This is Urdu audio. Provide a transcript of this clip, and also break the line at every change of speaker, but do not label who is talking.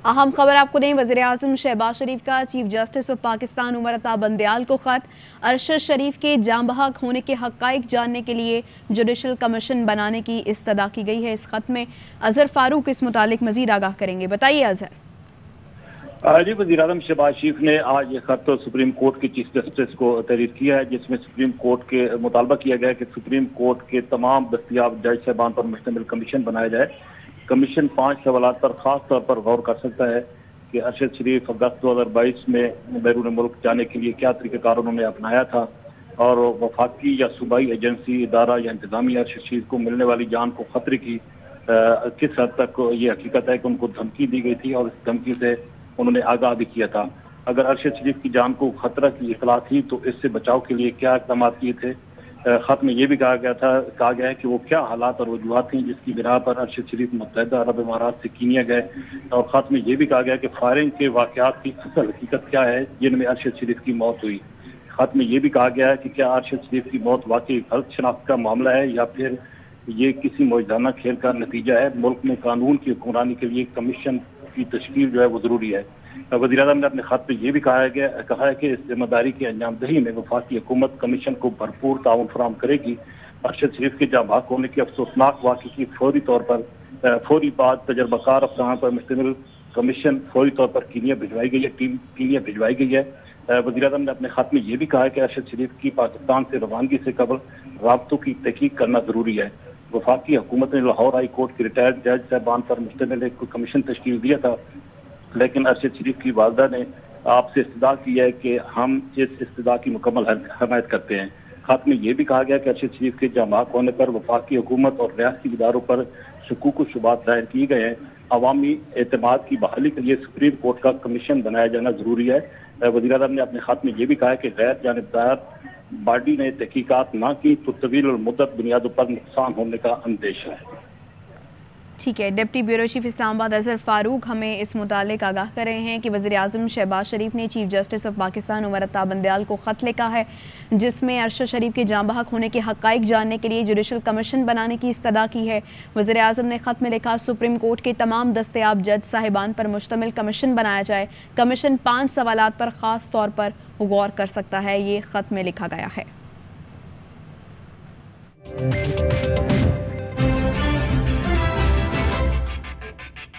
اہم خبر آپ کو دیں، وزیراعظم شہباز شریف کا chief justice of Pakistan Umar Ata Bandial کو خط۔ ارشد شریف کے جاں بحق ہونے کے حقائق جاننے کے لیے جوڈیشل کمیشن بنانے کی استدعا کی گئی ہے۔ اس خط میں اظہر فاروق اس متعلق مزید آگاہ کریں گے، بتائیے اظہر۔
جی، وزیراعظم شہباز شریف نے آج یہ خط سپریم کورٹ کے چیف جسٹس کو تحریر کیا ہے، جس میں سپریم کورٹ کے مطالبہ کیا گیا ہے کہ سپریم کورٹ کے تمام دستیاب جج صاحبان پر مشتمل کمیشن بنایا جائے۔ کمیشن 5 سوالات پر خاص طور پر غور کر سکتا ہے کہ ارشد شریف اگست 2022 میں بیرون ملک جانے کے لیے کیا طریقہ کار انہوں نے اپنایا تھا، اور وفاقی یا صوبائی ایجنسی، ادارہ یا انتظامیہ ارشد شریف کو ملنے والی جان کو خطرے کی کس حد تک یہ حقیقت ہے کہ ان کو دھمکی دی گئی تھی، اور اس دھمکی سے انہوں نے آگاہ بھی کیا تھا۔ اگر ارشد شریف کی جان کو خطرہ کی اطلاع تھی تو اس سے بچاؤ کے لیے کیا اقدامات کیے تھے۔ خط میں یہ بھی کہا گیا ہے کہ وہ کیا حالات اور وجوہات تھیں جس کی بنا پر ارشد شریف متحدہ عرب امارات سے کینیا گئے، اور خط میں یہ بھی کہا گیا کہ فائرنگ کے واقعات کی اصل حقیقت کیا ہے جن میں ارشد شریف کی موت ہوئی۔ خط میں یہ بھی کہا گیا ہے کہ کیا ارشد شریف کی موت واقعی غلط شناخت کا معاملہ ہے یا پھر یہ کسی موجودانہ کھیل کا نتیجہ ہے۔ ملک میں قانون کی حکمرانی کے لیے کمیشن کی تشکیل جو ہے وہ ضروری ہے۔ وزیراعظم نے اپنے خط میں یہ بھی کہا ہے کہ اس ذمہ داری کی انجام دہی میں وفاقی حکومت کمیشن کو بھرپور تعاون فراہم کرے گی۔ ارشد شریف کے جاں بحق ہونے کے افسوسناک واقعے کی فوری بعد تجربہ کار افسران پر مشتمل کمیشن فوری طور پر کینیا بھجوائی گئی ہے، ٹیم کینیا بھجوائی گئی ہے۔ وزیراعظم نے اپنے خط میں یہ بھی کہا ہے کہ ارشد شریف کی پاکستان سے روانگی سے قبل رابطوں کی تحقیق کرنا ضروری ہے۔ وفاقی حکومت نے لاہور ہائی کورٹ کے ریٹائرڈ جج صاحبان پر مشتمل ایک کمیشن تشکیل دیا تھا، لیکن ارشد شریف کی والدہ نے آپ سے استدعا کی ہے کہ ہم اس استدعا کی مکمل حمایت کرتے ہیں۔ خط میں یہ بھی کہا گیا کہ ارشد شریف کے جاں بحق ہونے پر وفاقی حکومت اور ریاستی اداروں پر شکوک و شبہات ظاہر کیے گئے ہیں۔ عوامی اعتماد کی بحالی کے لیے سپریم کورٹ کا کمیشن بنایا جانا ضروری ہے۔ وزیراعظم نے اپنے خط میں یہ بھی کہا ہے کہ غیر جانبدار باڈی نے تحقیقات نہ کی تو طویل المدت بنیادوں پر نقصان ہونے کا اندیشہ ہے۔
ٹھیک ہے، ڈپٹی بیورو چیف اسلام آباد اظہر فاروق ہمیں اس متعلق آگاہ کر رہے ہیں کہ وزیراعظم شہباز شریف نے chief justice of Pakistan Umar Ata Bandial کو خط لکھا ہے، جس میں ارشد شریف کے جاں بحق ہونے کے حقائق جاننے کے لیے جوڈیشل کمیشن بنانے کی استدعا کی ہے۔ وزیراعظم نے خط میں لکھا، سپریم کورٹ کے تمام دستیاب جج صاحبان پر مشتمل کمیشن بنایا جائے۔ کمیشن 5 سوالات پر خاص طور پر غور کر سکتا ہے، یہ خط میں لکھا گیا ہے۔